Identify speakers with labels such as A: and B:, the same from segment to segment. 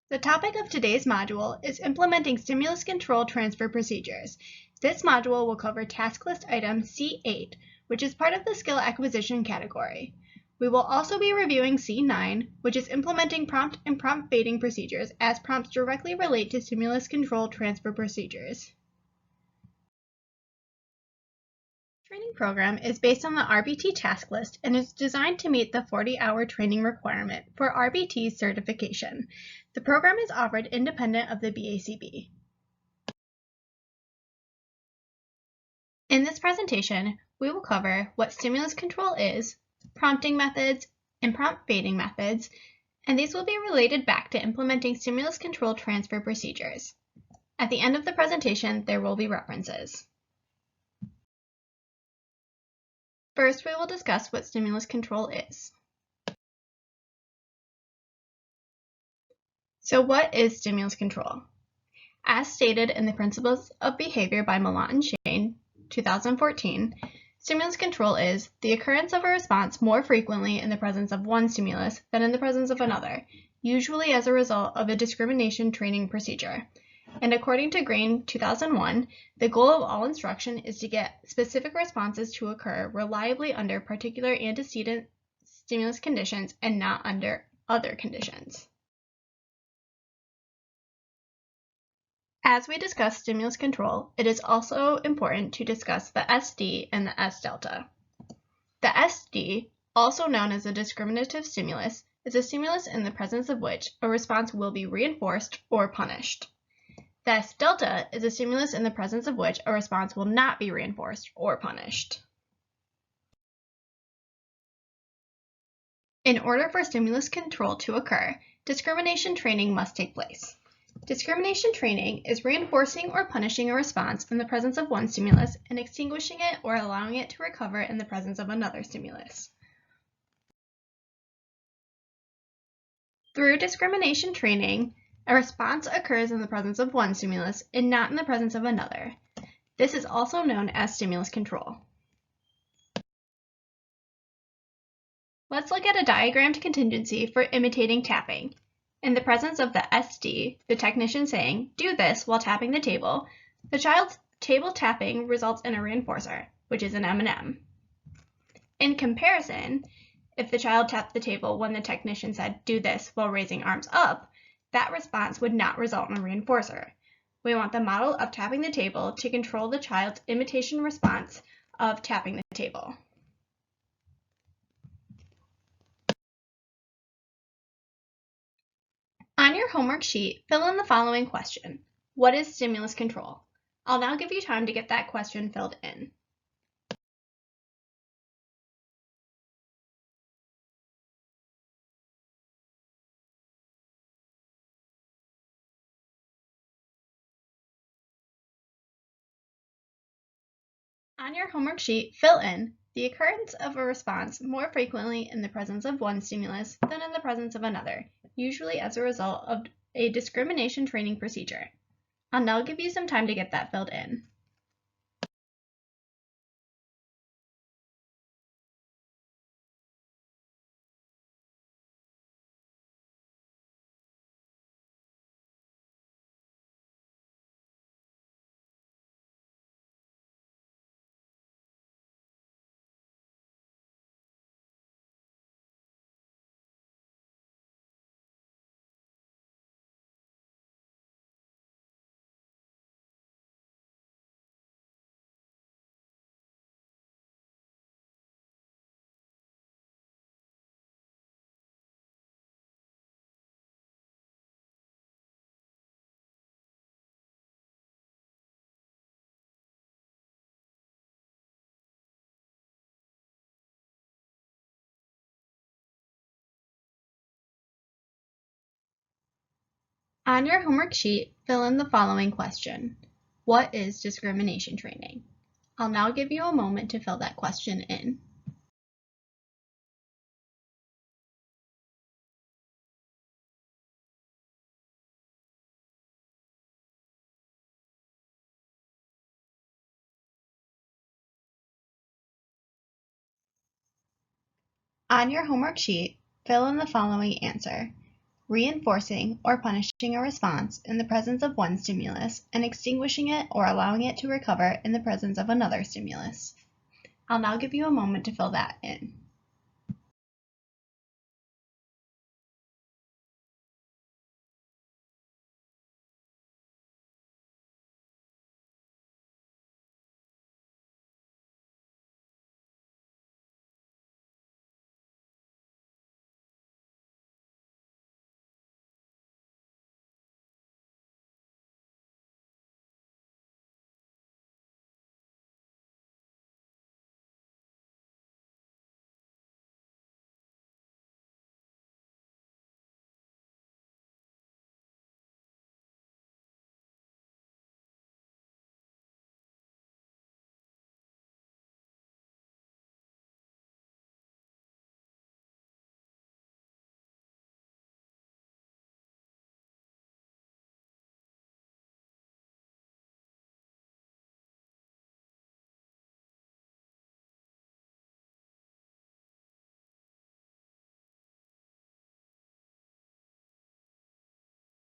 A: The topic of today's module is implementing stimulus control transfer procedures. This module will cover task list item C8, which is part of the skill acquisition category. We will also be reviewing C9, which is implementing prompt and prompt baiting procedures, as prompts directly relate to stimulus control transfer procedures. Training program is based on the RBT task list and is designed to meet the 40-hour training requirement for RBT certification. The program is offered independent of the BACB. In this presentation, we will cover what stimulus control is, prompting methods, and prompt baiting methods, and these will be related back to implementing stimulus control transfer procedures. At the end of the presentation, there will be references. First, we will discuss what stimulus control is. So what is stimulus control? As stated in the Principles of Behavior by Malott and Shane, 2014, stimulus control is the occurrence of a response more frequently in the presence of one stimulus than in the presence of another, usually as a result of a discrimination training procedure. And according to Grain 2001, the goal of all instruction is to get specific responses to occur reliably under particular antecedent stimulus conditions and not under other conditions. As we discuss stimulus control, it is also important to discuss the SD and the S delta. The SD, also known as a discriminative stimulus, is a stimulus in the presence of which a response will be reinforced or punished. The S delta is a stimulus in the presence of which a response will not be reinforced or punished. In order for stimulus control to occur, discrimination training must take place. Discrimination training is reinforcing or punishing a response in the presence of one stimulus and extinguishing it or allowing it to recover in the presence of another stimulus. Through discrimination training, a response occurs in the presence of one stimulus and not in the presence of another. This is also known as stimulus control. Let's look at a diagrammed contingency for imitating tapping. In the presence of the SD, the technician saying, "Do this" while tapping the table, the child's table tapping results in a reinforcer, which is an M&M. In comparison, if the child tapped the table when the technician said, "Do this" while raising arms up, that response would not result in a reinforcer. We want the model of tapping the table to control the child's imitation response of tapping the table. On your homework sheet, fill in the following question. What is stimulus control? I'll now give you time to get that question filled in. On your homework sheet, fill in the occurrence of a response more frequently in the presence of one stimulus than in the presence of another, usually as a result of a discrimination training procedure. I'll now give you some time to get that filled in. On your homework sheet, fill in the following question. What is discrimination training? I'll now give you a moment to fill that question in. On your homework sheet, fill in the following answer. reinforcing or punishing a response in the presence of one stimulus and extinguishing it or allowing it to recover in the presence of another stimulus. I'll now give you a moment to fill that in.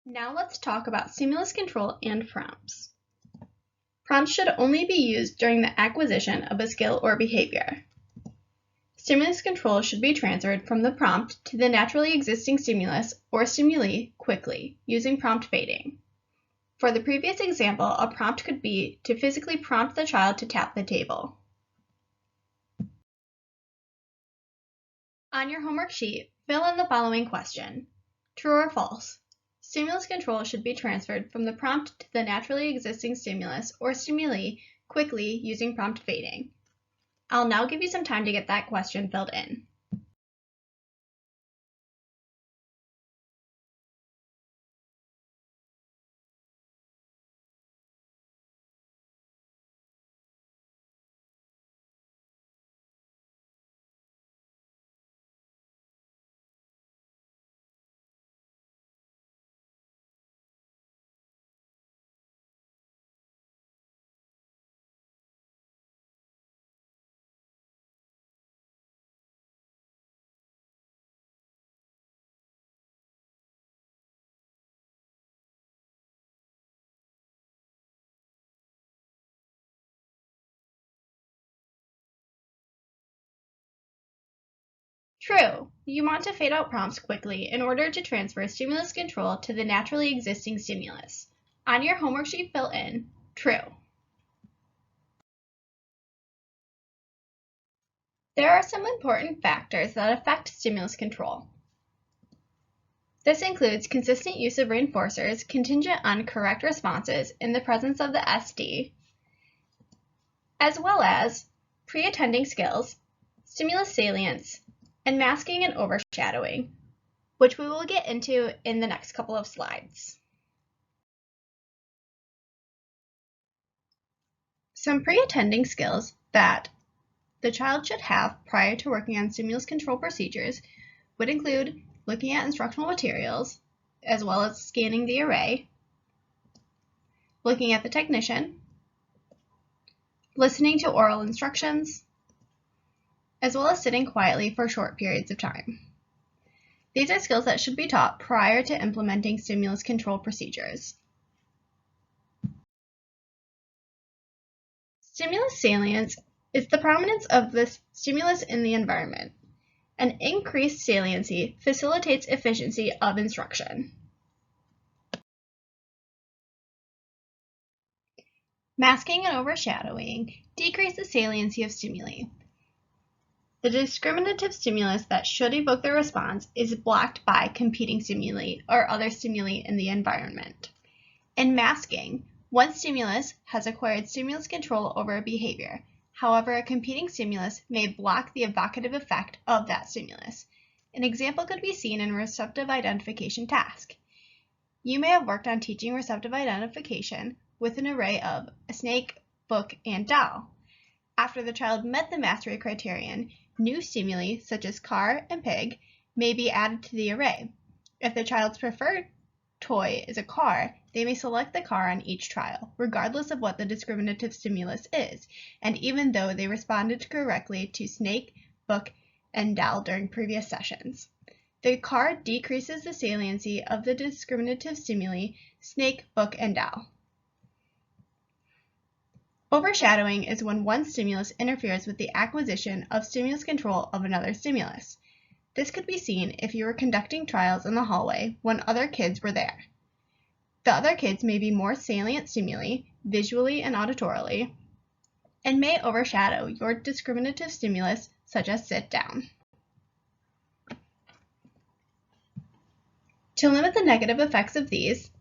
A: Now let's talk about stimulus control and prompts. Prompts should only be used during the acquisition of a skill or behavior. Stimulus control should be transferred from the prompt to the naturally existing stimulus or stimuli quickly, using prompt fading. For the previous example, a prompt could be to physically prompt the child to tap the table. On your homework sheet, fill in the following question. True or false? Stimulus control should be transferred from the prompt to the naturally existing stimulus or stimuli quickly using prompt fading. I'll now give you some time to get that question filled in. True. You want to fade out prompts quickly in order to transfer stimulus control to the naturally existing stimulus. On your homework sheet, fill in true. There are some important factors that affect stimulus control. This includes consistent use of reinforcers contingent on correct responses in the presence of the SD, as well as pre-attending skills, stimulus salience, and masking and overshadowing, which we will get into in the next couple of slides. Some pre-attending skills that the child should have prior to working on stimulus control procedures would include looking at instructional materials, as well as scanning the array, looking at the technician, listening to oral instructions, as well as sitting quietly for short periods of time. These are skills that should be taught prior to implementing stimulus control procedures. Stimulus salience is the prominence of the stimulus in the environment. An increased saliency facilitates efficiency of instruction. Masking and overshadowing decrease the saliency of stimuli. The discriminative stimulus that should evoke the response is blocked by competing stimuli or other stimuli in the environment. In masking, one stimulus has acquired stimulus control over a behavior. However, a competing stimulus may block the evocative effect of that stimulus. An example could be seen in a receptive identification task. You may have worked on teaching receptive identification with an array of a snake, book, and doll. After the child met the mastery criterion, new stimuli such as car and pig may be added to the array. If the child's preferred toy is a car, they may select the car on each trial, regardless of what the discriminative stimulus is, and even though they responded correctly to snake, book, and doll during previous sessions. The car decreases the saliency of the discriminative stimuli snake, book, and doll. Overshadowing is when one stimulus interferes with the acquisition of stimulus control of another stimulus. This could be seen if you were conducting trials in the hallway when other kids were there. The other kids may be more salient stimuli, visually and auditorily, and may overshadow your discriminative stimulus, such as sit down. To limit the negative effects of these,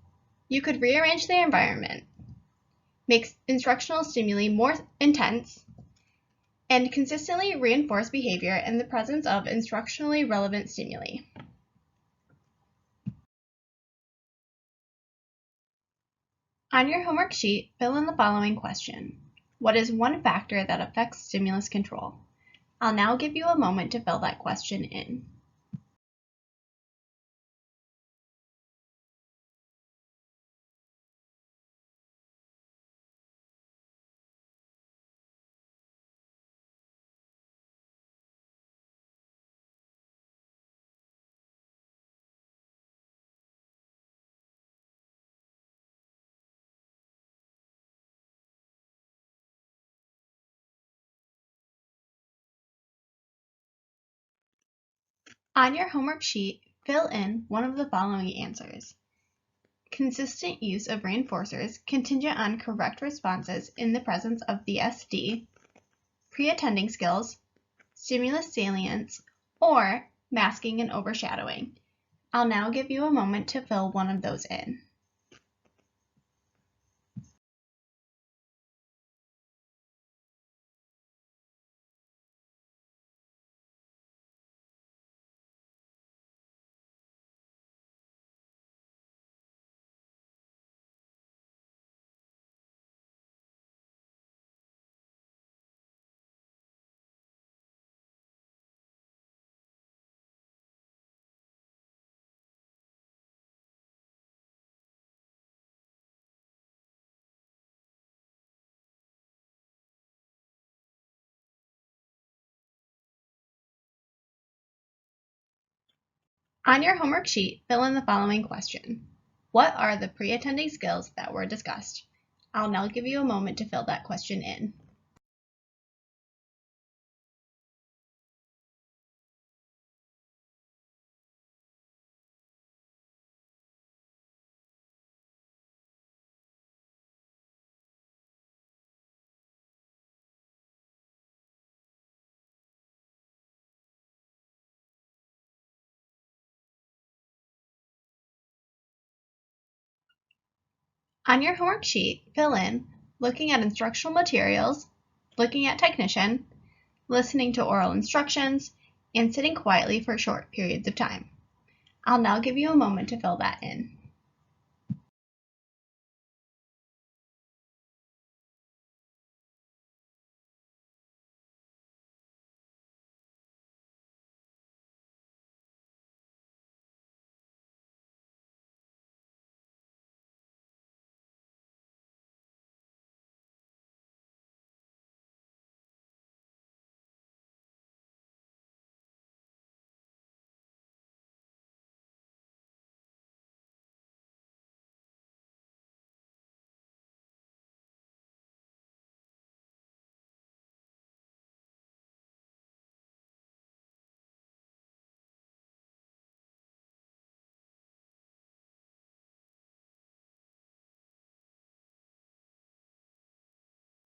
A: you could rearrange the environment, make instructional stimuli more intense, and consistently reinforce behavior in the presence of instructionally relevant stimuli. On your homework sheet, fill in the following question. What is one factor that affects stimulus control? I'll now give you a moment to fill that question in. On your homework sheet, fill in one of the following answers. Consistent use of reinforcers contingent on correct responses in the presence of the SD, pre-attending skills, stimulus salience, or masking and overshadowing. I'll now give you a moment to fill one of those in. On your homework sheet, fill in the following question. What are the pre-attending skills that were discussed? I'll now give you a moment to fill that question in. On your homework sheet, fill in looking at instructional materials, looking at technician, listening to oral instructions, and sitting quietly for short periods of time. I'll now give you a moment to fill that in.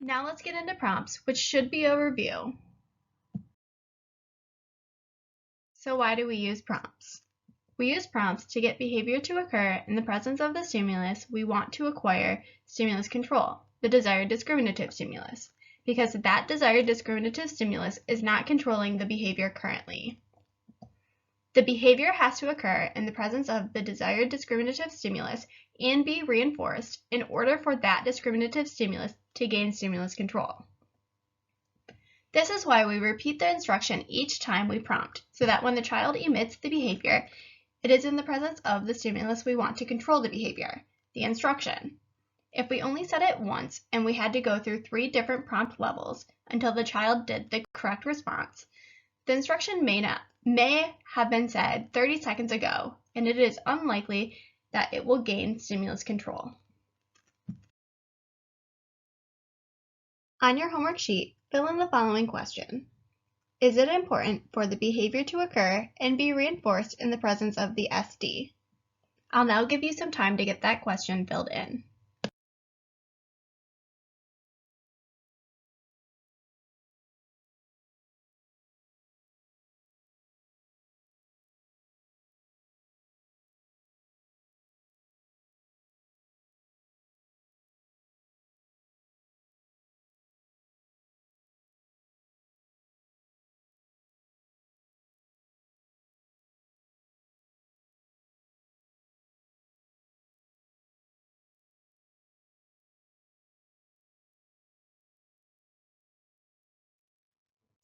A: Now let's get into prompts, which should be a review. So why do we use prompts? We use prompts to get behavior to occur in the presence of the stimulus we want to acquire stimulus control, the desired discriminative stimulus, because that desired discriminative stimulus is not controlling the behavior currently. The behavior has to occur in the presence of the desired discriminative stimulus and be reinforced in order for that discriminative stimulus to gain stimulus control. This is why we repeat the instruction each time we prompt, so that when the child emits the behavior, it is in the presence of the stimulus we want to control the behavior, the instruction. If we only said it once and we had to go through 3 different prompt levels until the child did the correct response, the instruction may not may have been said 30 seconds ago, and it is unlikely that it will gain stimulus control. On your homework sheet, fill in the following question. Is it important for the behavior to occur and be reinforced in the presence of the SD? I'll now give you some time to get that question filled in.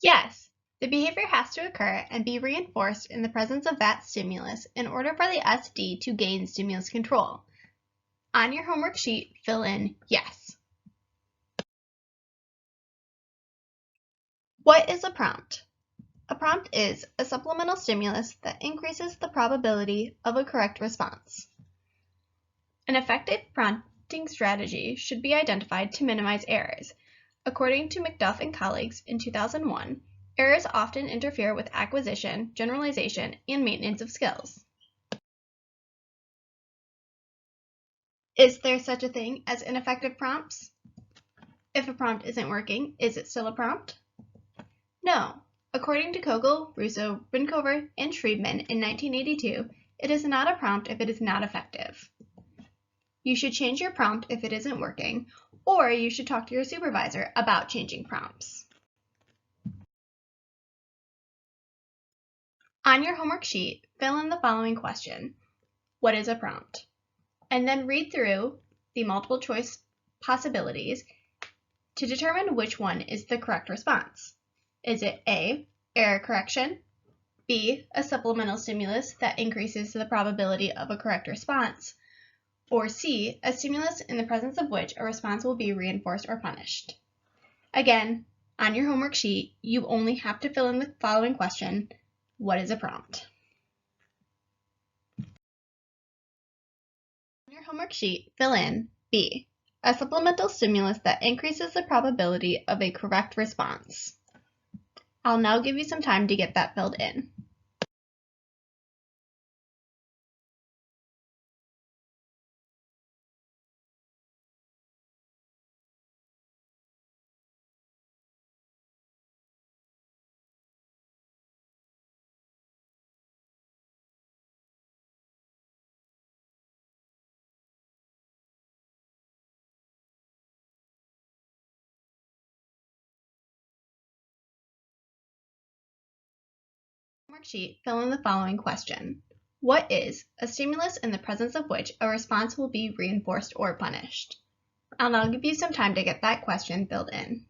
A: Yes, the behavior has to occur and be reinforced in the presence of that stimulus in order for the SD to gain stimulus control. On your homework sheet, fill in yes. What is a prompt? A prompt is a supplemental stimulus that increases the probability of a correct response. An effective prompting strategy should be identified to minimize errors. According to McDuff and colleagues in 2001, errors often interfere with acquisition, generalization, and maintenance of skills. Is there such a thing as ineffective prompts? If a prompt isn't working, is it still a prompt? No. According to Kogel, Russo, Brinkover, and Schriebman in 1982, it is not a prompt if it is not effective. You should change your prompt if it isn't working, or you should talk to your supervisor about changing prompts. On your homework sheet, fill in the following question. What is a prompt? And then read through the multiple choice possibilities to determine which one is the correct response. Is it A, error correction, B, a supplemental stimulus that increases the probability of a correct response, or C, a stimulus in the presence of which a response will be reinforced or punished? Again, on your homework sheet, you only have to fill in the following question. What is a prompt? On your homework sheet, fill in B, a supplemental stimulus that increases the probability of a correct response. I'll now give you some time to get that filled in. Homework sheet, fill in the following question. What is a stimulus in the presence of which a response will be reinforced or punished? I'll now give you some time to get that question filled in.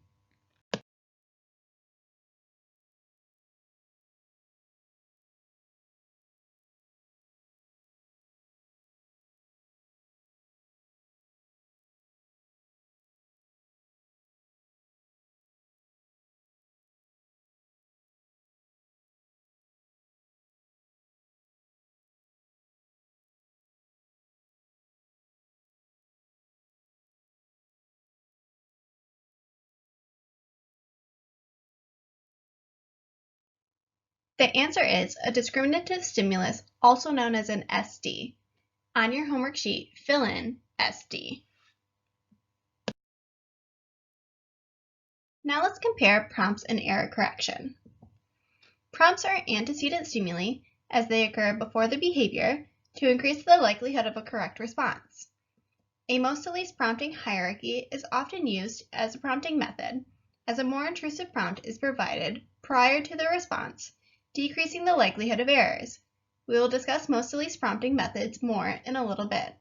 A: The answer is a discriminative stimulus, also known as an SD. On your homework sheet, fill in SD. Now let's compare prompts and error correction. Prompts are antecedent stimuli as they occur before the behavior to increase the likelihood of a correct response. A most to least prompting hierarchy is often used as a prompting method, as a more intrusive prompt is provided prior to the response, decreasing the likelihood of errors. We will discuss most to least prompting methods more in a little bit.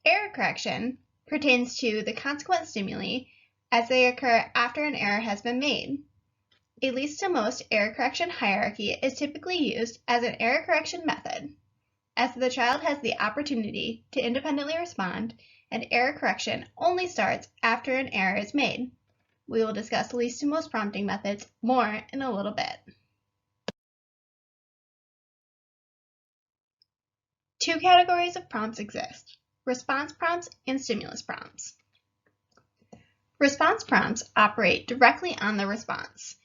A: Error correction pertains to the consequent stimuli as they occur after an error has been made. A least to most error correction hierarchy is typically used as an error correction method, as the child has the opportunity to independently respond, and error correction only starts after an error is made. we will discuss least to most prompting methods more in a little bit. Two categories of prompts exist: response prompts and stimulus prompts. Response prompts operate directly on the response.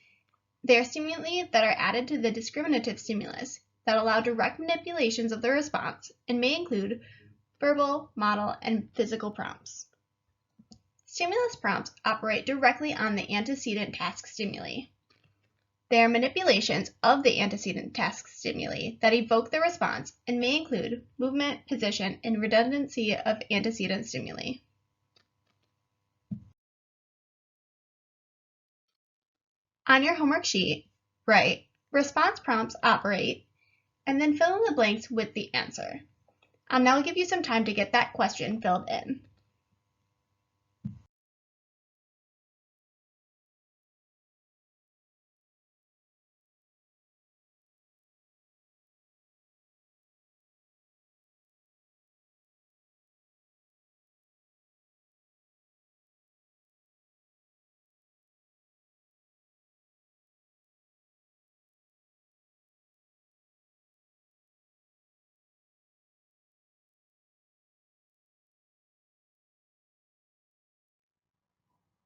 A: They are stimuli that are added to the discriminative stimulus that allow direct manipulations of the response and may include verbal, model, and physical prompts. Stimulus prompts operate directly on the antecedent task stimuli. They are manipulations of the antecedent task stimuli that evoke the response and may include movement, position, and redundancy of antecedent stimuli. On your homework sheet, write response prompts operate, and then fill in the blanks with the answer. I'll now give you some time to get that question filled in.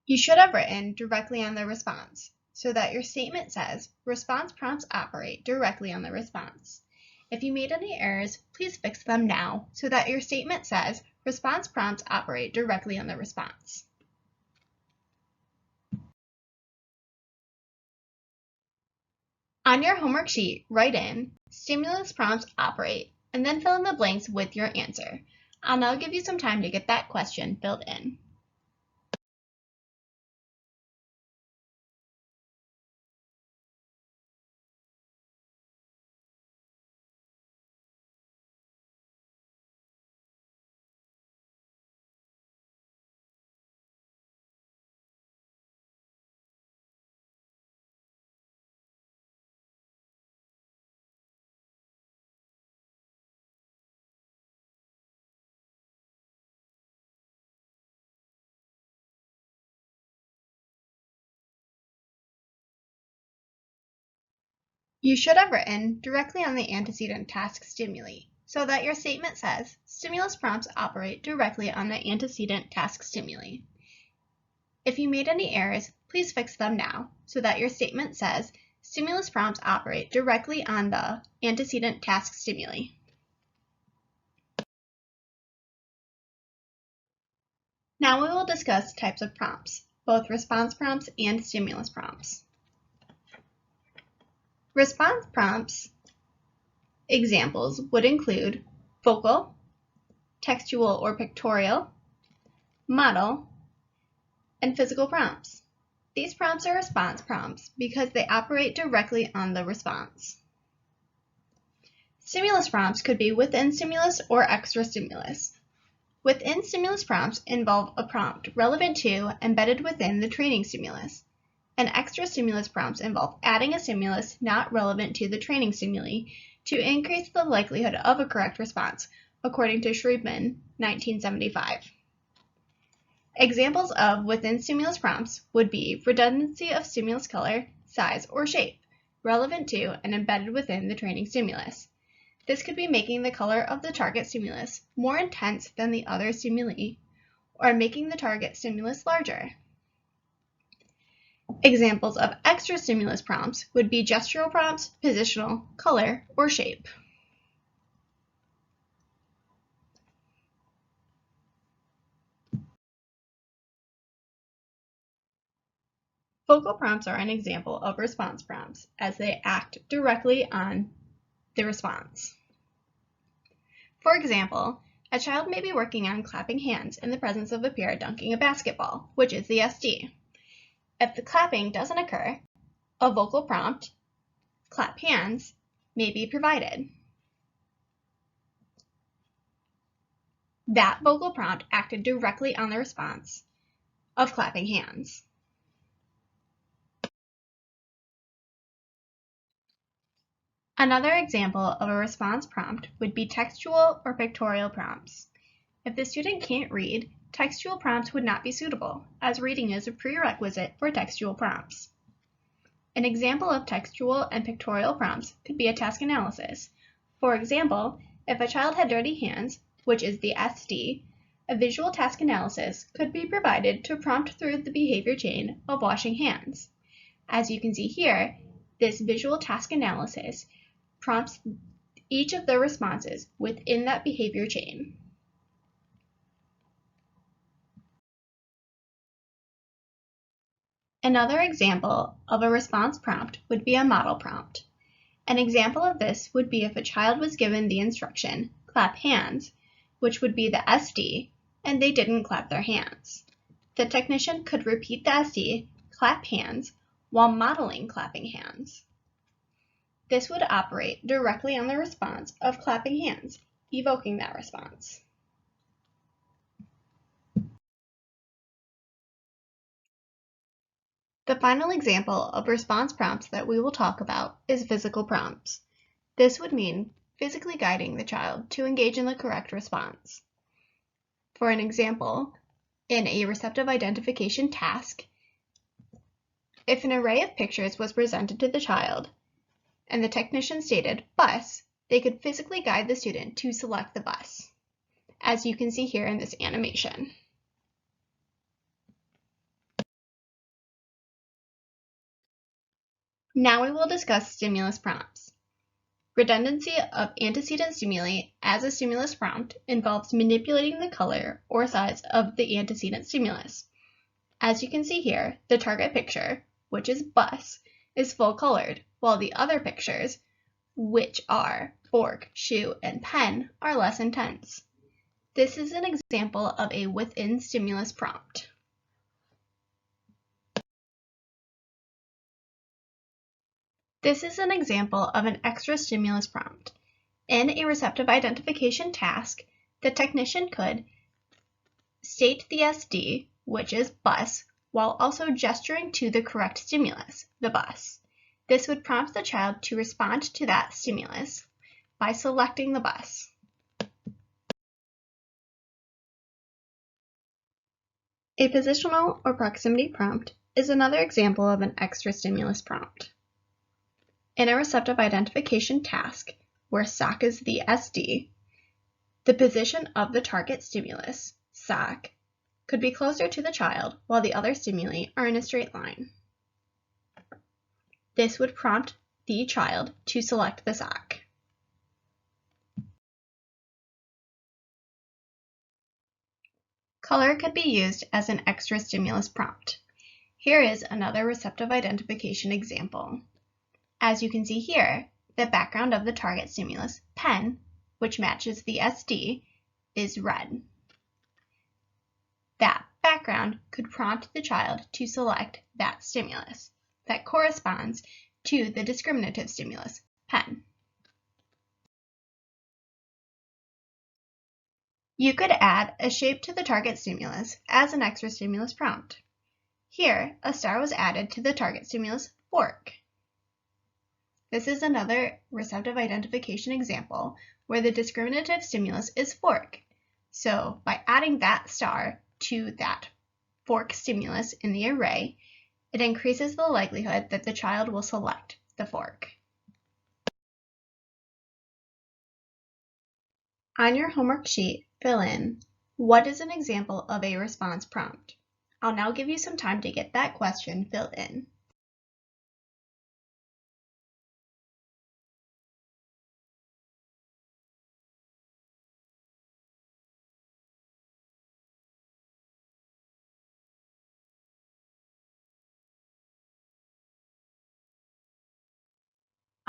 A: You should have written directly on the response, so that your statement says response prompts operate directly on the response. If you made any errors, please fix them now, so that your statement says response prompts operate directly on the response. On your homework sheet, write in stimulus prompts operate, and then fill in the blanks with your answer. I'll now give you some time to get that question filled in. You should have written directly on the antecedent task stimuli, so that your statement says stimulus prompts operate directly on the antecedent task stimuli. If you made any errors, please fix them now, so that your statement says stimulus prompts operate directly on the antecedent task stimuli. Now we will discuss types of prompts, both response prompts and stimulus prompts. Response prompts examples would include vocal, textual or pictorial, model, and physical prompts. These prompts are response prompts because they operate directly on the response. Stimulus prompts could be within stimulus or extra stimulus. Within stimulus prompts involve a prompt relevant to, embedded within the training stimulus. And extra stimulus prompts involve adding a stimulus not relevant to the training stimuli to increase the likelihood of a correct response, according to Schriebman, 1975. Examples of within stimulus prompts would be redundancy of stimulus color, size, or shape, relevant to and embedded within the training stimulus. This could be making the color of the target stimulus more intense than the other stimuli, or making the target stimulus larger. Examples of extra stimulus prompts would be gestural prompts, positional, color, or shape. Vocal prompts are an example of response prompts, as they act directly on the response. For example, a child may be working on clapping hands in the presence of a peer dunking a basketball, which is the SD. If the clapping doesn't occur, a vocal prompt, clap hands, may be provided. That vocal prompt acted directly on the response of clapping hands. Another example of a response prompt would be textual or pictorial prompts. If the student can't read, textual prompts would not be suitable, as reading is a prerequisite for textual prompts. An example of textual and pictorial prompts could be a task analysis. For example, if a child had dirty hands, which is the SD, a visual task analysis could be provided to prompt through the behavior chain of washing hands. As you can see here, this visual task analysis prompts each of the responses within that behavior chain. Another example of a response prompt would be a model prompt. An example of this would be if a child was given the instruction, clap hands, which would be the SD, and they didn't clap their hands. The technician could repeat the SD, clap hands, while modeling clapping hands. This would operate directly on the response of clapping hands, evoking that response. The final example of response prompts that we will talk about is physical prompts. This would mean physically guiding the child to engage in the correct response. For an example, in a receptive identification task, if an array of pictures was presented to the child and the technician stated bus, they could physically guide the student to select the bus, as you can see here in this animation. Now we will discuss stimulus prompts. Redundancy of antecedent stimuli as a stimulus prompt involves manipulating the color or size of the antecedent stimulus. As you can see here, the target picture, which is bus, is full colored, while the other pictures, which are fork, shoe, and pen, are less intense. This is an example of a within stimulus prompt. This is an example of an extra stimulus prompt. In a receptive identification task, the technician could state the SD, which is bus, while also gesturing to the correct stimulus, the bus. This would prompt the child to respond to that stimulus by selecting the bus. A positional or proximity prompt is another example of an extra stimulus prompt. In a receptive identification task, where SOC is the SD, the position of the target stimulus, SOC, could be closer to the child while the other stimuli are in a straight line. This would prompt the child to select the SOC. Color could be used as an extra stimulus prompt. Here is another receptive identification example. As you can see here, the background of the target stimulus, pen, which matches the SD, is red. That background could prompt the child to select that stimulus that corresponds to the discriminative stimulus, pen. You could add a shape to the target stimulus as an extra stimulus prompt. Here, a star was added to the target stimulus, fork. This is another receptive identification example where the discriminative stimulus is fork. So by adding that star to that fork stimulus in the array, it increases the likelihood that the child will select the fork. On your homework sheet, fill in, what is an example of a response prompt? I'll now give you some time to get that question filled in.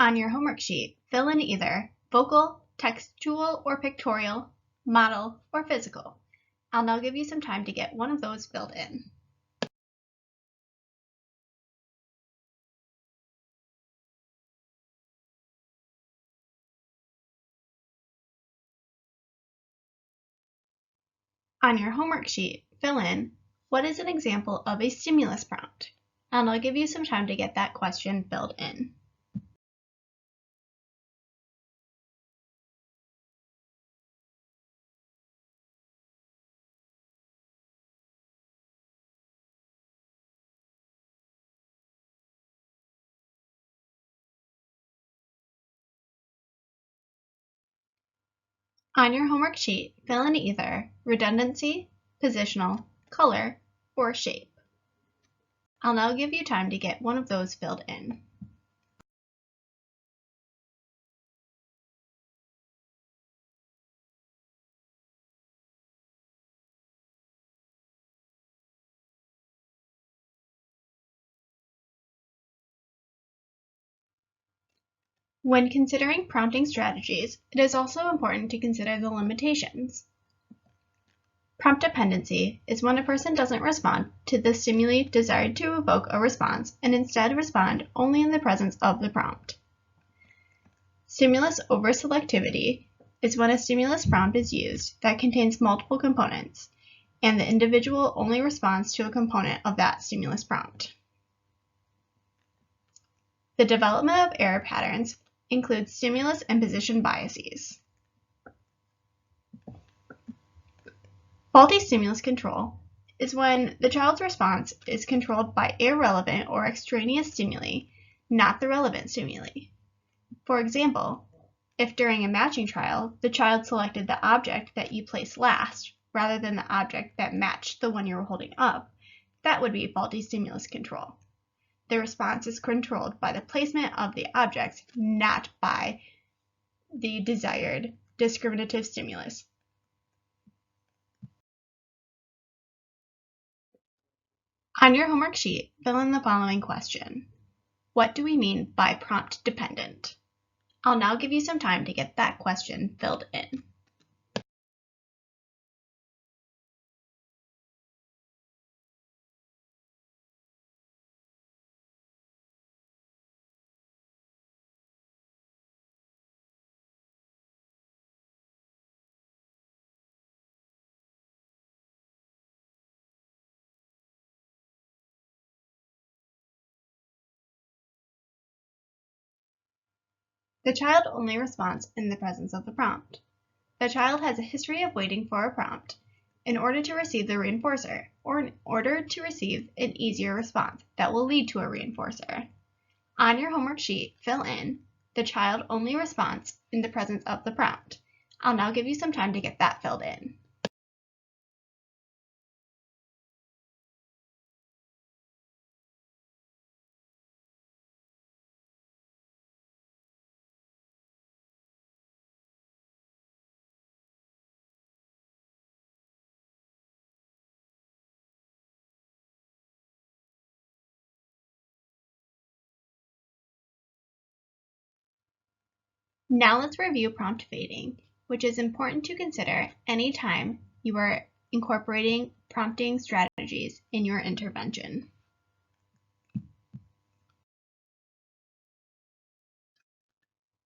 A: On your homework sheet, fill in either vocal, textual or pictorial, model, or physical. I'll now give you some time to get one of those filled in. On your homework sheet, fill in, what is an example of a stimulus prompt? And I'll give you some time to get that question filled in. On your homework sheet, fill in either redundancy, positional, color, or shape. I'll now give you time to get one of those filled in. When considering prompting strategies, it is also important to consider the limitations. Prompt dependency is when a person doesn't respond to the stimuli desired to evoke a response and instead respond only in the presence of the prompt. Stimulus overselectivity is when a stimulus prompt is used that contains multiple components and the individual only responds to a component of that stimulus prompt. The development of error patterns includes stimulus and position biases. Faulty stimulus control is when the child's response is controlled by irrelevant or extraneous stimuli, not the relevant stimuli. For example, if during a matching trial, the child selected the object that you placed last rather than the object that matched the one you were holding up, that would be faulty stimulus control. The response is controlled by the placement of the objects, not by the desired discriminative stimulus. On your homework sheet, fill in the following question. What do we mean by prompt dependent? I'll now give you some time to get that question filled in. The child only responds in the presence of the prompt. The child has a history of waiting for a prompt in order to receive the reinforcer, or in order to receive an easier response that will lead to a reinforcer. On your homework sheet, fill in the child only responds in the presence of the prompt. I'll now give you some time to get that filled in. Now let's review prompt fading, which is important to consider anytime you are incorporating prompting strategies in your intervention.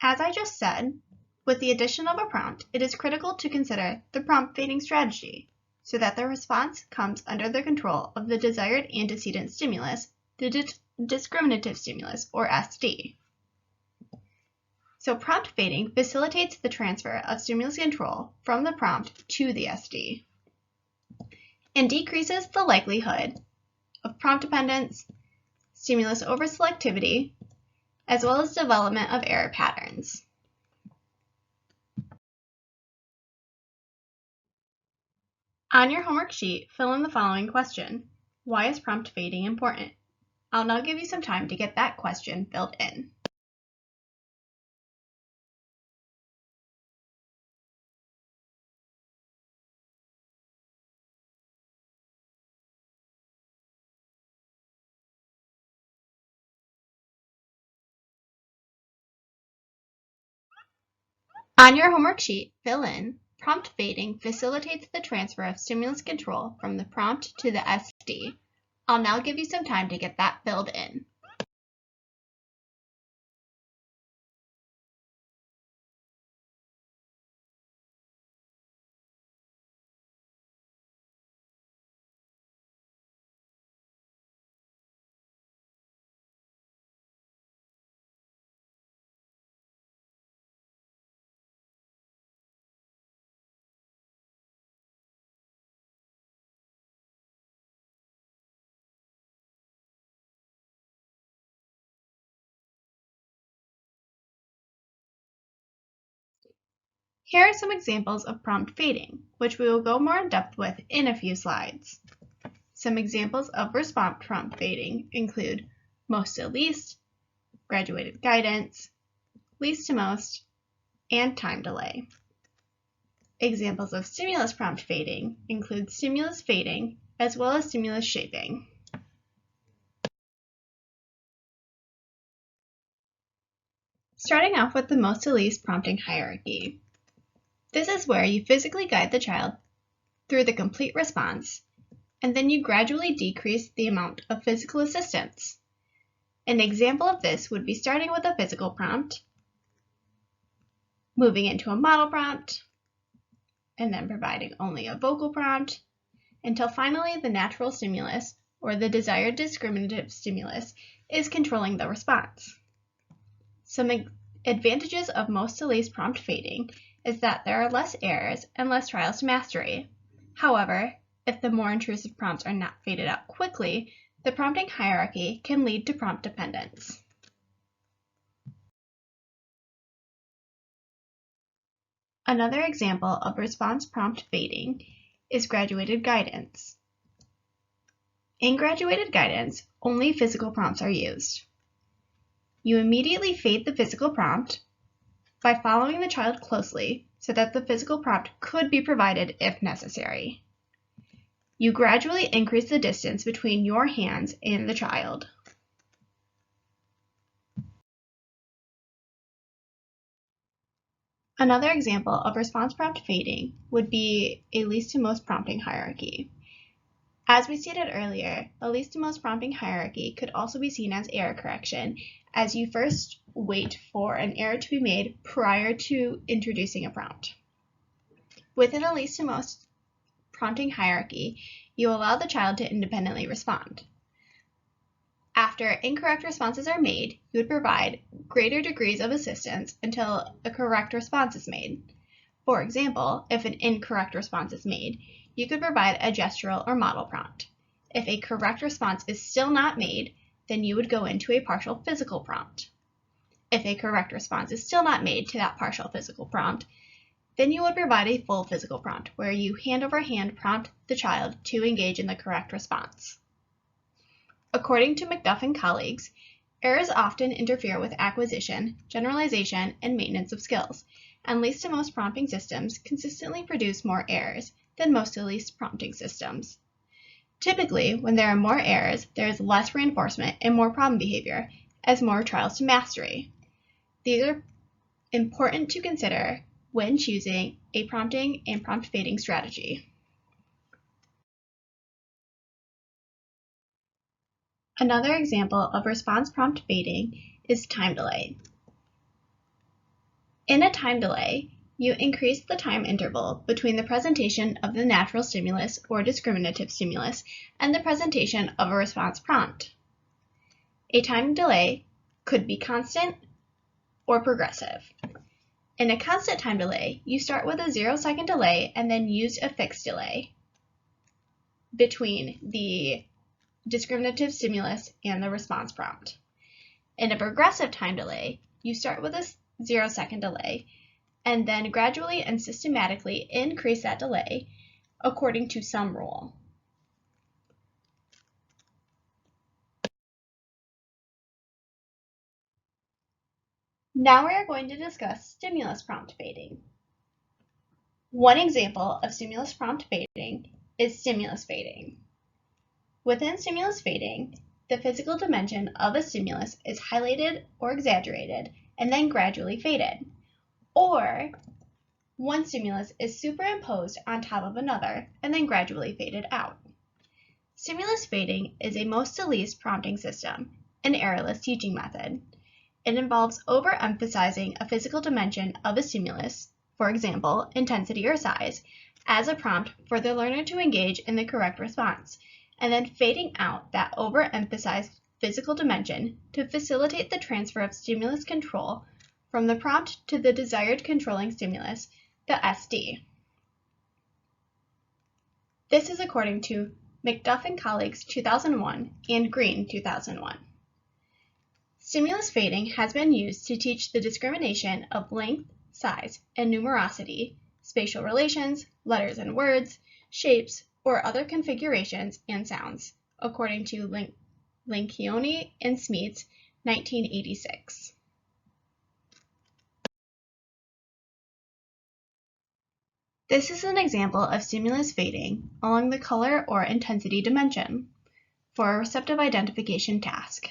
A: As I just said, with the addition of a prompt, it is critical to consider the prompt fading strategy so that the response comes under the control of the desired antecedent stimulus, the discriminative stimulus, or SD. So prompt fading facilitates the transfer of stimulus control from the prompt to the SD and decreases the likelihood of prompt dependence, stimulus overselectivity, as well as development of error patterns. On your homework sheet, fill in the following question. Why is prompt fading important? I'll now give you some time to get that question filled in. On your homework sheet, fill in prompt fading facilitates the transfer of stimulus control from the prompt to the SD. I'll now give you some time to get that filled in. Here are some examples of prompt fading, which we will go more in depth with in a few slides. Some examples of response prompt fading include most to least, graduated guidance, least to most, and time delay. Examples of stimulus prompt fading include stimulus fading as well as stimulus shaping. Starting off with the most to least prompting hierarchy. This is where you physically guide the child through the complete response, and then you gradually decrease the amount of physical assistance. An example of this would be starting with a physical prompt, moving into a model prompt, and then providing only a vocal prompt, until finally the natural stimulus, or the desired discriminative stimulus, is controlling the response. Some advantages of most to least prompt fading is that there are less errors and less trials to mastery. However, if the more intrusive prompts are not faded out quickly, the prompting hierarchy can lead to prompt dependence. Another example of response prompt fading is graduated guidance. In graduated guidance, only physical prompts are used. You immediately fade the physical prompt by following the child closely so that the physical prompt could be provided if necessary. You gradually increase the distance between your hands and the child. Another example of response prompt fading would be a least to most prompting hierarchy. As we stated earlier, a least to most prompting hierarchy could also be seen as error correction, as you first wait for an error to be made prior to introducing a prompt. Within a least to most prompting hierarchy, you allow the child to independently respond. After incorrect responses are made, you would provide greater degrees of assistance until a correct response is made. For example, if an incorrect response is made, you could provide a gestural or model prompt. If a correct response is still not made, then you would go into a partial physical prompt. If a correct response is still not made to that partial physical prompt, then you would provide a full physical prompt where you hand over hand prompt the child to engage in the correct response. According to McDuff and colleagues, errors often interfere with acquisition, generalization, and maintenance of skills, and least to most prompting systems consistently produce more errors than most to least prompting systems. Typically, when there are more errors, there is less reinforcement and more problem behavior, as more trials to mastery. These are important to consider when choosing a prompting and prompt fading strategy. Another example of response prompt fading is time delay. In a time delay, you increase the time interval between the presentation of the natural stimulus or discriminative stimulus and the presentation of a response prompt. A time delay could be constant or progressive. In a constant time delay, you start with a 0-second delay and then use a fixed delay between the discriminative stimulus and the response prompt. In a progressive time delay, you start with a 0-second delay and then gradually and systematically increase that delay according to some rule. Now we are going to discuss stimulus prompt fading. One example of stimulus prompt fading is stimulus fading. Within stimulus fading, the physical dimension of a stimulus is highlighted or exaggerated and then gradually faded. Or one stimulus is superimposed on top of another and then gradually faded out. Stimulus fading is a most to least prompting system, an errorless teaching method. It involves overemphasizing a physical dimension of a stimulus, for example, intensity or size, as a prompt for the learner to engage in the correct response, and then fading out that overemphasized physical dimension to facilitate the transfer of stimulus control from the prompt to the desired controlling stimulus, the SD. This is according to McDuff and colleagues 2001 and Green 2001. Stimulus fading has been used to teach the discrimination of length, size, and numerosity, spatial relations, letters and words, shapes, or other configurations and sounds, according to Lencioni and Smeets, 1986. This is an example of stimulus fading along the color or intensity dimension for a receptive identification task.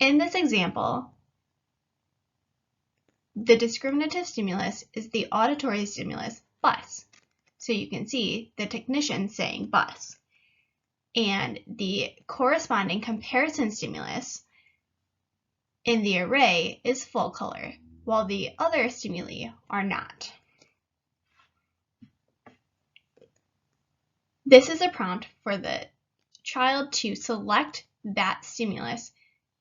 A: In this example, the discriminative stimulus is the auditory stimulus, bus. So you can see the technician saying bus. And the corresponding comparison stimulus in the array is full color, while the other stimuli are not. This is a prompt for the child to select that stimulus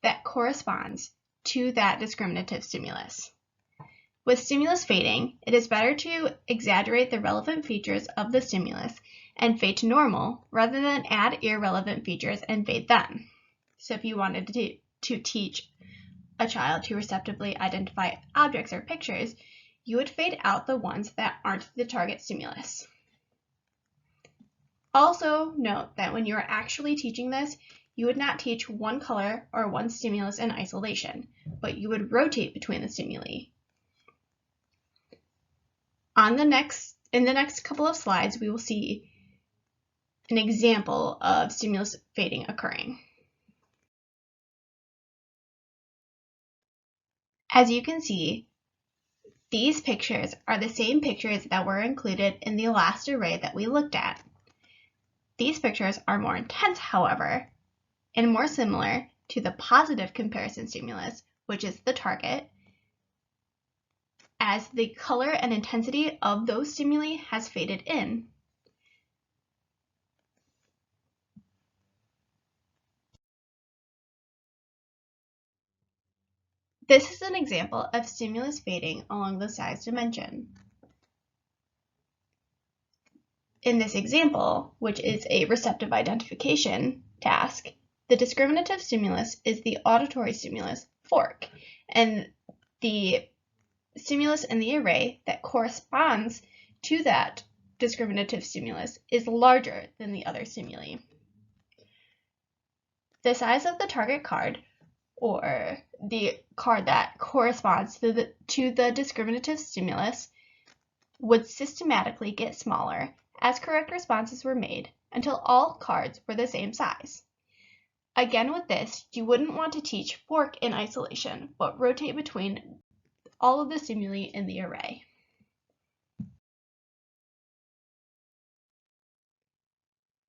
A: that corresponds to that discriminative stimulus. With stimulus fading, it is better to exaggerate the relevant features of the stimulus and fade to normal rather than add irrelevant features and fade them. So if you wanted to teach a child to receptively identify objects or pictures, you would fade out the ones that aren't the target stimulus. Also note that when you are actually teaching this, you would not teach one color or one stimulus in isolation, but you would rotate between the stimuli. In the next couple of slides, we will see an example of stimulus fading occurring. As you can see, these pictures are the same pictures that were included in the last array that we looked at. These pictures are more intense, however, and more similar to the positive comparison stimulus, which is the target, as the color and intensity of those stimuli has faded in. This is an example of stimulus fading along the size dimension. In this example, which is a receptive identification task, the discriminative stimulus is the auditory stimulus, fork, and the stimulus in the array that corresponds to that discriminative stimulus is larger than the other stimuli. The size of the target card, or the card that corresponds to the discriminative stimulus, would systematically get smaller as correct responses were made until all cards were the same size. Again, with this, you wouldn't want to teach fork in isolation, but rotate between all of the stimuli in the array.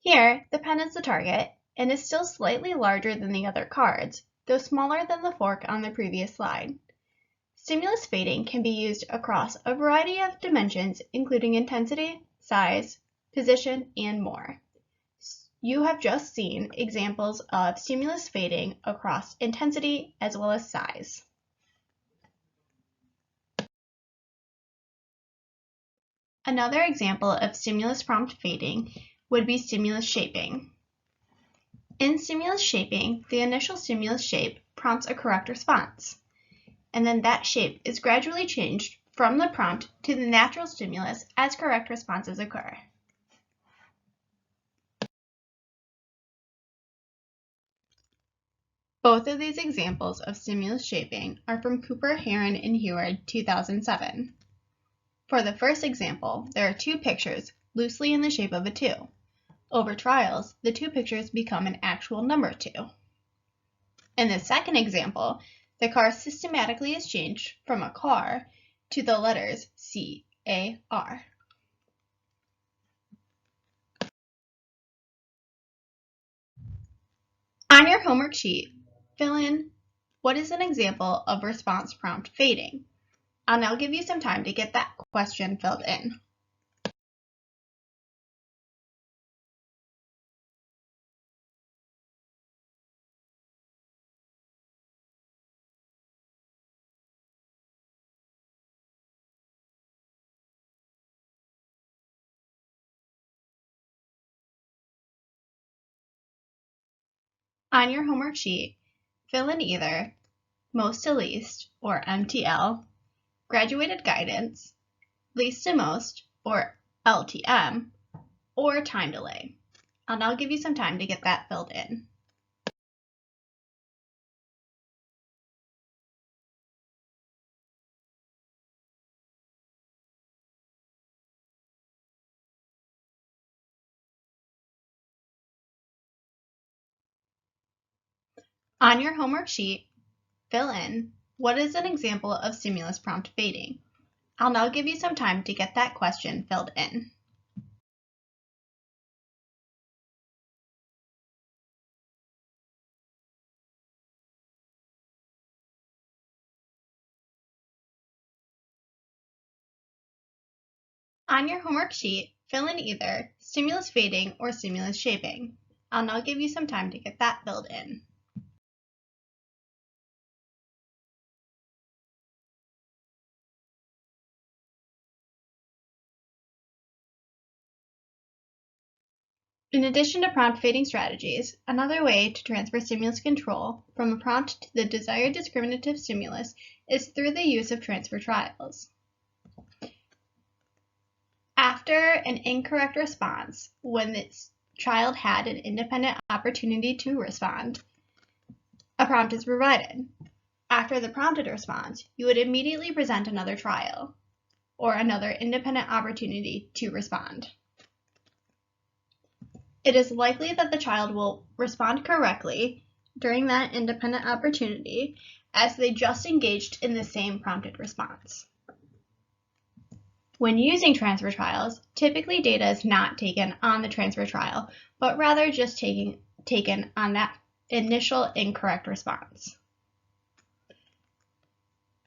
A: Here, the pen is the target and is still slightly larger than the other cards, though smaller than the fork on the previous slide. Stimulus fading can be used across a variety of dimensions, including intensity, size, position, and more. You have just seen examples of stimulus fading across intensity as well as size. Another example of stimulus prompt fading would be stimulus shaping. In stimulus shaping, the initial stimulus shape prompts a correct response, and then that shape is gradually changed from the prompt to the natural stimulus as correct responses occur. Both of these examples of stimulus shaping are from Cooper, Heron, and Heward, 2007. For the first example, there are two pictures loosely in the shape of a 2. Over trials, the two pictures become an actual number 2. In the second example, the car systematically is changed from a car to the letters C-A-R. On your homework sheet, fill in what is an example of response prompt fading. I'll now give you some time to get that question filled in. On your homework sheet, fill in either most to least, or MTL, graduated guidance, least to most, or LTM, or time delay. I'll now give you some time to get that filled in. On your homework sheet, fill in what is an example of stimulus prompt fading. I'll now give you some time to get that question filled in. On your homework sheet, fill in either stimulus fading or stimulus shaping. I'll now give you some time to get that filled in. In addition to prompt fading strategies, another way to transfer stimulus control from a prompt to the desired discriminative stimulus is through the use of transfer trials. After an incorrect response, when the child had an independent opportunity to respond, a prompt is provided. After the prompted response, you would immediately present another trial or another independent opportunity to respond. It is likely that the child will respond correctly during that independent opportunity as they just engaged in the same prompted response. When using transfer trials, typically data is not taken on the transfer trial, but rather just taken on that initial incorrect response.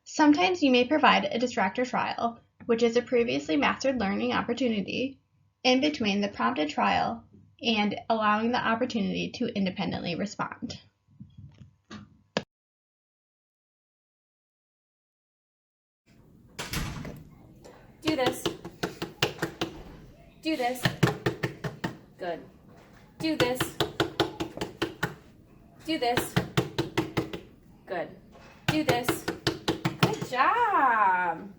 A: Sometimes you may provide a distractor trial, which is a previously mastered learning opportunity, in between the prompted trial and allowing the opportunity to independently respond.
B: Do this. Do this. Good. Do this. Do this. Good. Do this. Good job.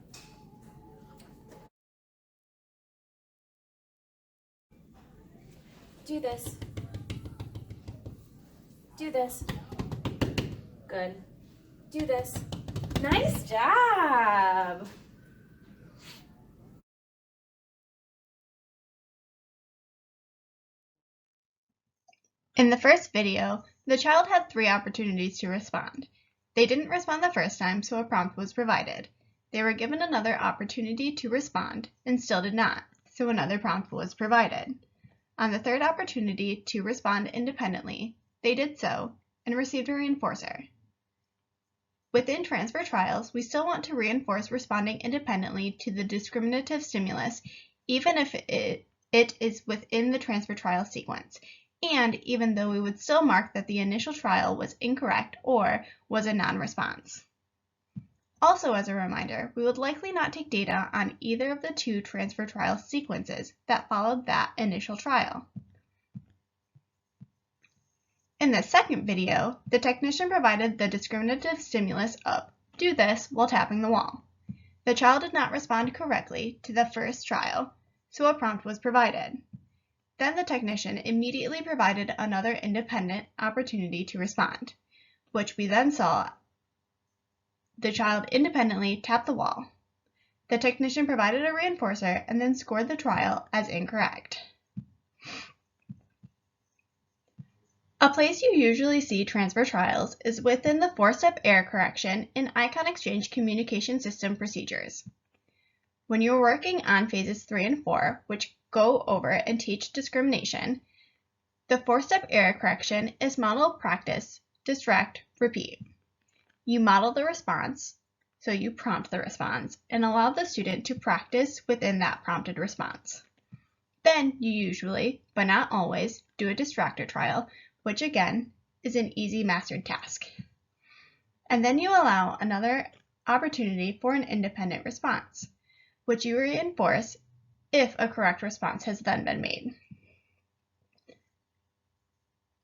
B: Do this. Do this. Good. Do this. Nice job.
A: In the first video, the child had 3 opportunities to respond. They didn't respond the first time, so a prompt was provided. They were given another opportunity to respond and still did not, so another prompt was provided. On the third opportunity to respond independently, they did so and received a reinforcer. Within transfer trials, we still want to reinforce responding independently to the discriminative stimulus, even if it is within the transfer trial sequence, and even though we would still mark that the initial trial was incorrect or was a non-response. Also, as a reminder, we would likely not take data on either of the 2 transfer trial sequences that followed that initial trial. In the second video, the technician provided the discriminative stimulus of "do this while tapping the wall." The child did not respond correctly to the first trial, so a prompt was provided. Then the technician immediately provided another independent opportunity to respond, which we then saw the child independently tap the wall. The technician provided a reinforcer and then scored the trial as incorrect. A place you usually see transfer trials is within the 4-step error correction in icon exchange communication system procedures. When you're working on phases 3 and 4, which go over and teach discrimination, the 4-step error correction is model, practice, distract, repeat. You model the response, so you prompt the response, and allow the student to practice within that prompted response. Then you usually, but not always, do a distractor trial, which again is an easy mastered task. And then you allow another opportunity for an independent response, which you reinforce if a correct response has then been made.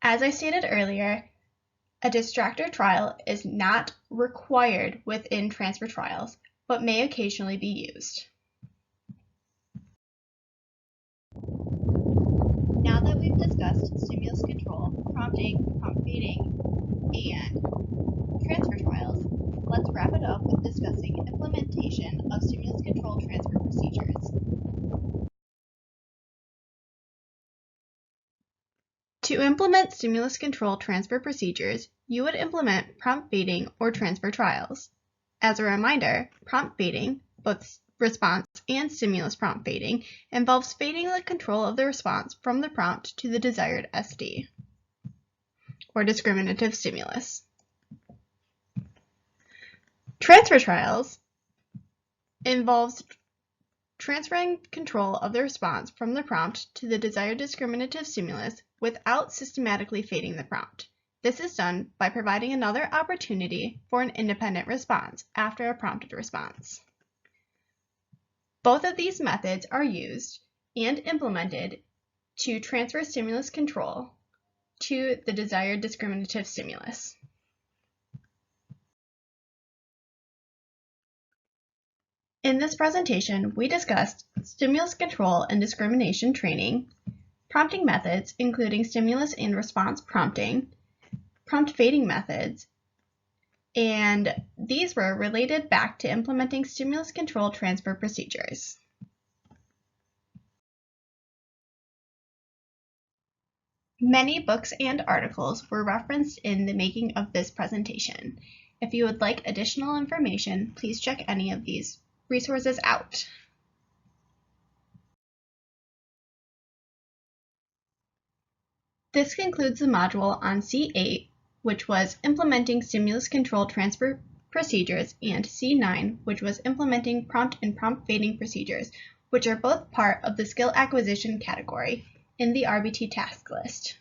A: As I stated earlier, a distractor trial is not required within transfer trials. but may occasionally be used. Now that we've discussed stimulus control, prompting, prompt feeding, and transfer trials, let's wrap it up with discussing implementation of stimulus control transfer procedures. To implement stimulus control transfer procedures, you would implement prompt feeding or transfer trials. As a reminder, prompt feeding, both response and stimulus prompt feeding, involves feeding the control of the response from the prompt to the desired SD, or discriminative stimulus. Transfer trials involves transferring control of the response from the prompt to the desired discriminative stimulus without systematically feeding the prompt. This is done by providing another opportunity for an independent response after a prompted response. Both of these methods are used and implemented to transfer stimulus control to the desired discriminative stimulus. In this presentation, we discussed stimulus control and discrimination training, prompting methods including stimulus and response prompting, prompt feeding methods, and these were related back to implementing stimulus control transfer procedures. Many books and articles were referenced in the making of this presentation. If you would like additional information, please check any of these resources out. This concludes the module on C8, which was implementing stimulus control transfer procedures, and C9, which was implementing prompt and prompt feeding procedures, which are both part of the skill acquisition category in the RBT task list.